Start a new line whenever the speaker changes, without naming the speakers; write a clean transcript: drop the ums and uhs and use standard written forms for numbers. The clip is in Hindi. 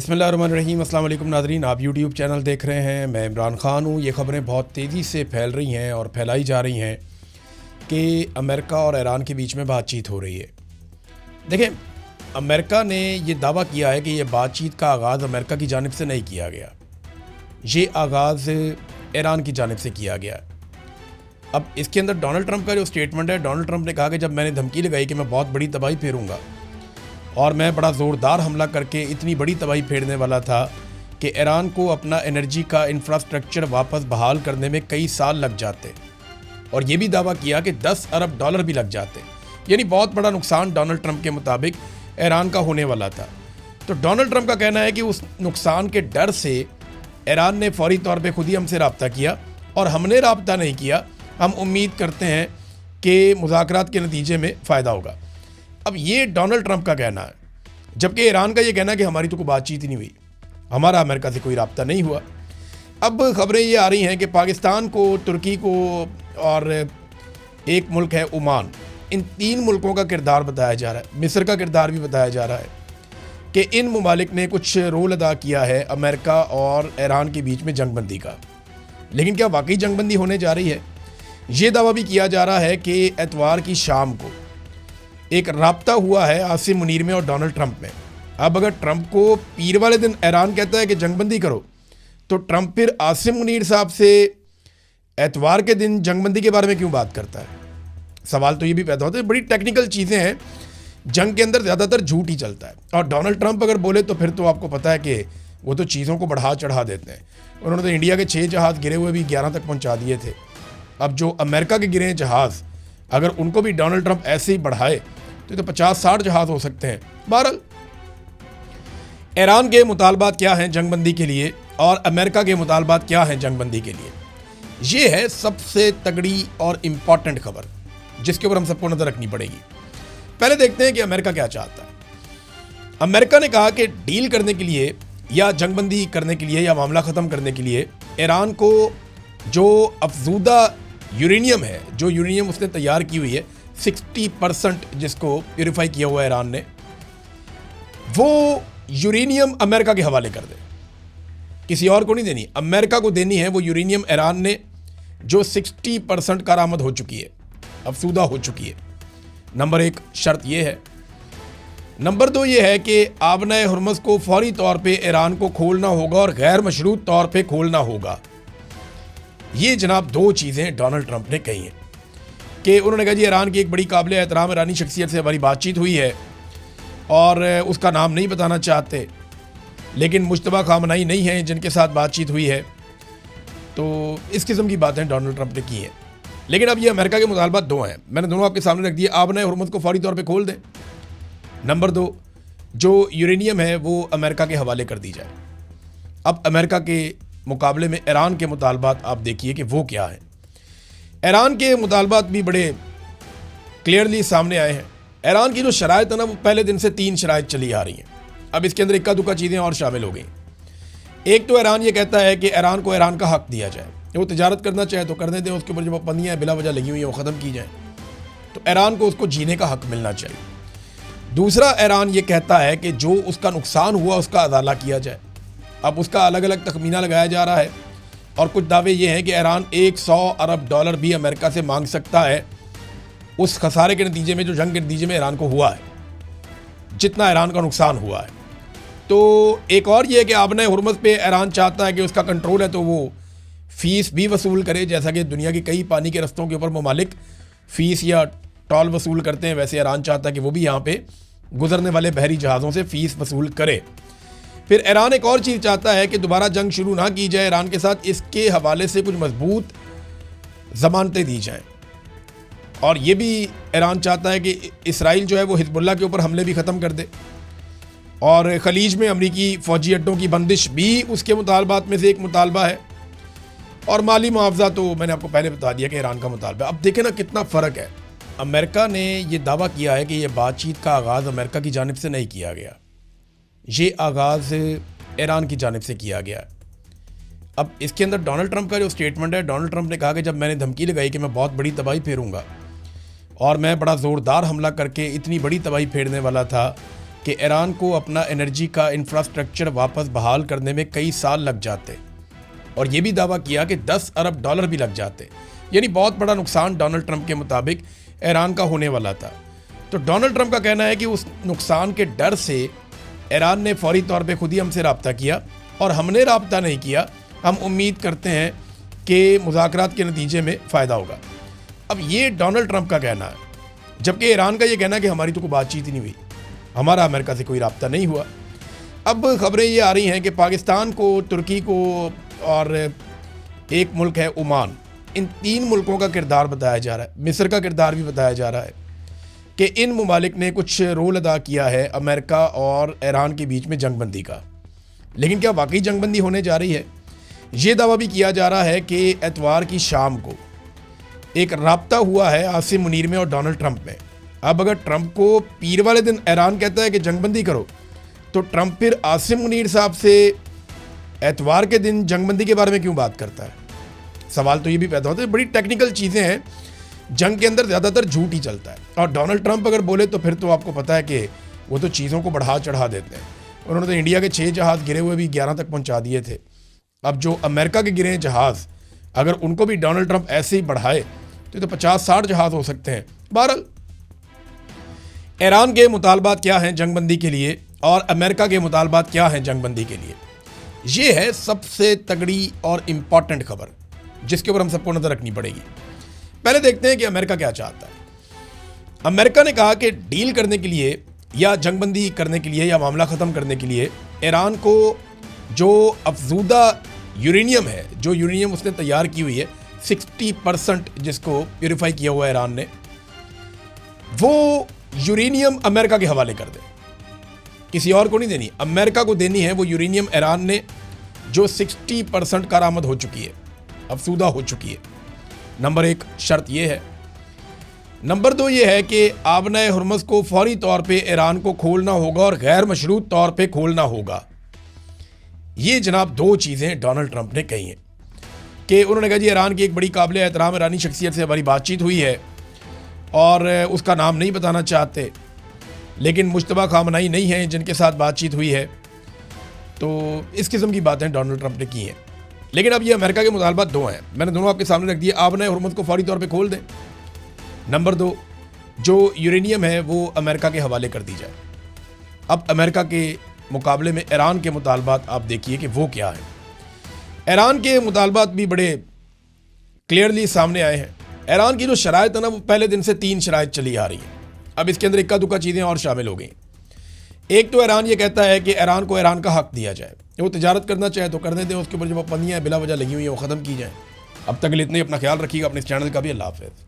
बिस्मिल्लाहिर्रहमानिर्रहीम। अस्सलाम वालेकुम नाज़रीन, आप यूट्यूब चैनल देख रहे हैं। मैं इमरान ख़ान हूँ। ये ख़बरें बहुत तेज़ी से फैल रही हैं और फैलाई जा रही हैं कि अमेरिका और ईरान के बीच में बातचीत हो रही है। देखें, अमेरिका ने ये दावा किया है कि ये बातचीत का आगाज़ अमेरिका की जानिब से नहीं किया गया, ये आगाज़ ईरान की जानिब से किया गया। अब इसके अंदर डोनाल्ड ट्रंप का जो स्टेटमेंट है, डोनाल्ड ट्रंप ने कहा कि जब मैंने धमकी लगाई कि मैं बहुत बड़ी तबाही फेरूँगा और मैं बड़ा ज़ोरदार हमला करके इतनी बड़ी तबाही फेरने वाला था कि ईरान को अपना एनर्जी का इंफ्रास्ट्रक्चर वापस बहाल करने में कई साल लग जाते, और ये भी दावा किया कि 10 अरब डॉलर भी लग जाते। यानी बहुत बड़ा नुकसान डोनाल्ड ट्रंप के मुताबिक ईरान का होने वाला था। तो डोनाल्ड ट्रंप का कहना है कि उस नुकसान के डर से ईरान ने फौरी तौर पे खुद ही हमसे रब्ता किया और हमने रब्ता नहीं किया। हम उम्मीद करते हैं कि मुज़ाकरात के नतीजे में फ़ायदा होगा। अब ये डोनाल्ड ट्रंप का कहना है, जबकि ईरान का ये कहना है कि हमारी तो कोई बातचीत ही नहीं हुई, हमारा अमेरिका से कोई रब्ता नहीं हुआ। अब खबरें ये आ रही हैं कि पाकिस्तान को, तुर्की को और एक मुल्क है ओमान, इन 3 मुल्कों का किरदार बताया जा रहा है, मिस्र का किरदार भी बताया जा रहा है कि इन ममालिक ने कुछ रोल अदा किया है अमेरिका और ईरान के बीच में जंगबंदी का। लेकिन क्या वाकई जंगबंदी होने जा रही है? ये दावा भी किया जा रहा है कि एतवार की शाम को एक राब्ता हुआ है आसिम मुनीर में और डोनाल्ड ट्रंप में। अब अगर ट्रंप को पीर वाले दिन ईरान कहता है कि जंगबंदी करो, तो ट्रंप फिर आसिम मुनीर साहब से एतवार के दिन जंगबंदी के बारे में क्यों बात करता है? सवाल तो ये भी पैदा होता है। बड़ी टेक्निकल चीज़ें हैं, जंग के अंदर ज़्यादातर झूठ ही चलता है। और डोनाल्ड ट्रंप अगर बोले तो फिर तो आपको पता है कि वो तो चीज़ों को बढ़ा चढ़ा देते हैं। उन्होंने तो इंडिया के 6 जहाज़ गिरे हुए भी 11 तक पहुँचा दिए थे। अब जो अमेरिका के गिरे जहाज़, अगर उनको भी डोनाल्ड ट्रंप ऐसे ही बढ़ाए तो 50-60 जहाज़ हो सकते हैं। बहरहाल, ईरान के मुतालबात क्या हैं जंगबंदी के लिए और अमेरिका के मुतालबात क्या हैं जंगबंदी के लिए, ये है सबसे तगड़ी और इम्पॉर्टेंट खबर जिसके ऊपर हम सबको नज़र रखनी पड़ेगी। पहले देखते हैं कि अमेरिका क्या चाहता है। अमेरिका ने कहा कि डील करने के लिए या जंगबंदी करने के लिए या मामला ख़त्म करने के लिए ईरान को जो अफजूदा यूरेनियम है, जो यूरेनियम उसने तैयार की हुई है 60% जिसको प्यूरिफाई किया हुआ है ईरान ने, वो यूरेनियम अमेरिका के हवाले कर दे। किसी और को नहीं देनी, अमेरिका को देनी है वो यूरेनियम ईरान ने जो 60% कारामद हो चुकी है, अफसूदा हो चुकी है। नंबर 1 शर्त ये है। नंबर 2 ये है कि आबनाए हुर्मुज़ को फौरी तौर पे ईरान को खोलना होगा और गैर मशरूत तौर पे खोलना होगा। ये जनाब 2 चीज़ें डोनाल्ड ट्रंप ने कही हैं कि उन्होंने कहा जी ईरान की एक बड़ी काबिल एहतराम ईरानी शख्सियत से हमारी बातचीत हुई है और उसका नाम नहीं बताना चाहते, लेकिन मुश्तबा खामनाई नहीं है जिनके साथ बातचीत हुई है। तो इस किस्म की बातें डोनाल्ड ट्रंप ने की हैं। लेकिन अब ये अमेरिका के मुतालबात 2 हैं, मैंने दोनों आपके सामने रख दिए। आबनाए हुर्मुज़ को फौरी तौर पे खोल दें। नंबर 2, जो यूरेनियम है वो अमेरिका के हवाले कर दी जाए। अब अमेरिका के मुकाबले में ईरान के मुतालबात आप देखिए कि वो क्या है। ईरान के मुतालबात भी बड़े क्लियरली सामने आए हैं। ईरान की जो शराइत है ना, वो पहले दिन से 3 शराइत चली आ रही हैं। अब इसके अंदर इक्का दुक्का चीज़ें और शामिल हो गई। एक तो ईरान ये कहता है कि ईरान को ईरान का हक दिया जाए, वो तिजारत करना चाहे तो करने दें, उसके ऊपर जो पाबंदियाँ बिला वजह लगी हुई हैं वो ख़त्म की जाए, तो ईरान को उसको जीने का हक मिलना चाहिए। दूसरा, ईरान ये कहता है कि जो उसका नुकसान हुआ उसका अदाला किया जाए। अब उसका अलग अलग तखमीना लगाया जा रहा है और कुछ दावे ये हैं कि ईरान 100 अरब डॉलर भी अमेरिका से मांग सकता है उस खसारे के नतीजे में जो जंग के नतीजे में ईरान को हुआ है, जितना ईरान का नुकसान हुआ है। तो एक और ये है कि आबनाए हुर्मुज़ पे ईरान चाहता है कि उसका कंट्रोल है तो वो फ़ीस भी वसूल करे, जैसा कि दुनिया की कई पानी के रस्तों के ऊपर ममालिक फ़ीस या टॉल वसूल करते हैं, वैसे ईरान चाहता है कि वो भी यहाँ पे गुजरने वाले बहरी जहाज़ों से फ़ीस वसूल करे। फिर ईरान एक और चीज़ चाहता है कि दोबारा जंग शुरू ना की जाए ईरान के साथ, इसके हवाले से कुछ मजबूत ज़मानतें दी जाएँ। और ये भी ईरान चाहता है कि इसराइल जो है वो हिज़्बुल्लाह के ऊपर हमले भी ख़त्म कर दे, और ख़लीज में अमरीकी फ़ौजी अड्डों की बंदिश भी उसके मुतालबात में से एक मुतालबा है। और माली मुआवजा तो मैंने आपको पहले बता दिया कि ईरान का मुतालबा। अब देखें ना कितना फ़र्क है। अमेरिका ने ये दावा किया है कि ये बातचीत का आगाज़ अमेरिका की जानिब से नहीं किया गया, ये आगाज़ ईरान की जानिब से किया गया। अब इसके अंदर डोनाल्ड ट्रंप का जो स्टेटमेंट है, डोनाल्ड ट्रंप ने कहा कि जब मैंने धमकी लगाई कि मैं बहुत बड़ी तबाही फेरूँगा और मैं बड़ा ज़ोरदार हमला करके इतनी बड़ी तबाही फेरने वाला था कि ईरान को अपना एनर्जी का इंफ्रास्ट्रक्चर वापस बहाल करने में कई साल लग जाते, और ये भी दावा किया कि 10 अरब डॉलर भी लग जाते। यानी बहुत बड़ा नुकसान डोनाल्ड ट्रंप के मुताबिक ईरान का होने वाला था। तो डोनाल्ड ट्रंप का कहना है कि उस नुकसान के डर से ईरान ने फौरी तौर पे खुद ही हमसे रब्ता किया, और हमने रब्ता नहीं किया। हम उम्मीद करते हैं कि मुज़ाकरात के नतीजे में फ़ायदा होगा। अब ये डोनाल्ड ट्रंप का कहना है, जबकि ईरान का ये कहना है कि हमारी तो कोई बातचीत ही नहीं हुई, हमारा अमेरिका से कोई रब्ता नहीं हुआ। अब खबरें ये आ रही हैं कि पाकिस्तान को, तुर्की को और एक मुल्क है ओमान, इन 3 मुल्कों का किरदार बताया जा रहा है, मिस्र का किरदार भी बताया जा रहा है कि इन ममालिक ने कुछ रोल अदा किया है अमेरिका और ईरान के बीच में जंगबंदी का। लेकिन क्या वाकई जंगबंदी होने जा रही है? ये दावा भी किया जा रहा है कि एतवार की शाम को एक राब्ता हुआ है आसिम मुनीर में और डोनाल्ड ट्रंप में। अब अगर ट्रंप को पीर वाले दिन ईरान कहता है कि जंगबंदी करो, तो ट्रंप फिर आसिम मुनीर साहब से एतवार के दिन जंगबंदी के बारे में क्यों बात करता है? सवाल तो ये भी पैदा होता है। बड़ी टेक्निकल चीज़ें हैं, जंग के अंदर ज़्यादातर झूठ ही चलता है, और डोनाल्ड ट्रंप अगर बोले तो फिर तो आपको पता है कि वो तो चीज़ों को बढ़ा चढ़ा देते हैं। उन्होंने तो इंडिया के 6 जहाज़ गिरे हुए भी 11 तक पहुंचा दिए थे। अब जो अमेरिका के गिरे हैं जहाज़, अगर उनको भी डोनाल्ड ट्रंप ऐसे ही बढ़ाए तो 50-60 जहाज़ हो सकते हैं। बहरहाल, ईरान के मुतालबात क्या हैं जंगबंदी के लिए, और अमेरिका के मुतालबात क्या हैं जंगबंदी के लिए, ये है सबसे तगड़ी और इम्पॉर्टेंट खबर जिसके ऊपर हम सबको नज़र रखनी पड़ेगी। पहले देखते हैं कि अमेरिका क्या चाहता है। अमेरिका ने कहा कि डील करने के लिए या जंगबंदी करने के लिए या मामला ख़त्म करने के लिए ईरान को जो अफजूदा यूरेनियम है, जो यूरेनियम उसने तैयार की हुई है 60% जिसको प्योरीफाई किया हुआ है ईरान ने, वो यूरेनियम अमेरिका के हवाले कर दे। किसी और को नहीं देनी, अमेरिका को देनी है वो यूरेनियम ईरान ने जो 60% कारामद हो चुकी है, अफसूदा हो चुकी है। नंबर 1 शर्त ये है। नंबर 2 ये है कि आबनाए हुर्मुज़ को फौरी तौर पे ईरान को खोलना होगा और गैर मशरूत तौर पे खोलना होगा। ये जनाब 2 चीज़ें डोनाल्ड ट्रंप ने कही हैं कि उन्होंने कहा जी ईरान की एक बड़ी काबिल एहतराम ईरानी शख्सियत से हमारी बातचीत हुई है और उसका नाम नहीं बताना चाहते, लेकिन मुश्तबा खामनाई नहीं है जिनके साथ बातचीत हुई है। तो इस किस्म की बातें डोनाल्ड ट्रंप ने की हैं। लेकिन अब ये अमेरिका के मुतालबात 2 हैं, मैंने दोनों आपके सामने रख दिए। आबनाए हुर्मुज़ को फौरी तौर पे खोल दें। नंबर 2, जो यूरेनियम है वो अमेरिका के हवाले कर दी जाए। अब अमेरिका के मुकाबले में ईरान के मुतालबात आप देखिए कि वो क्या है। ईरान के मुतालबात भी बड़े क्लियरली सामने आए हैं। ईरान की जो शराइत है ना, वो पहले दिन से 3 शराइत चली आ रही है। अब इसके अंदर इक्का दुक्का चीज़ें और शामिल हो गई। एक तो ईरान ये कहता है कि ईरान को ईरान का हक दिया जाए, वो तिजारत करना चाहे तो करने दें, उसके ऊपर जो पाबंदियाँ बिला वजह लगी हुई हैं वो ख़त्म की जाए। अब तक इतने, अपना ख्याल रखिएगा, अपने इस चैनल का भी। अल्लाह हाफ़िज़।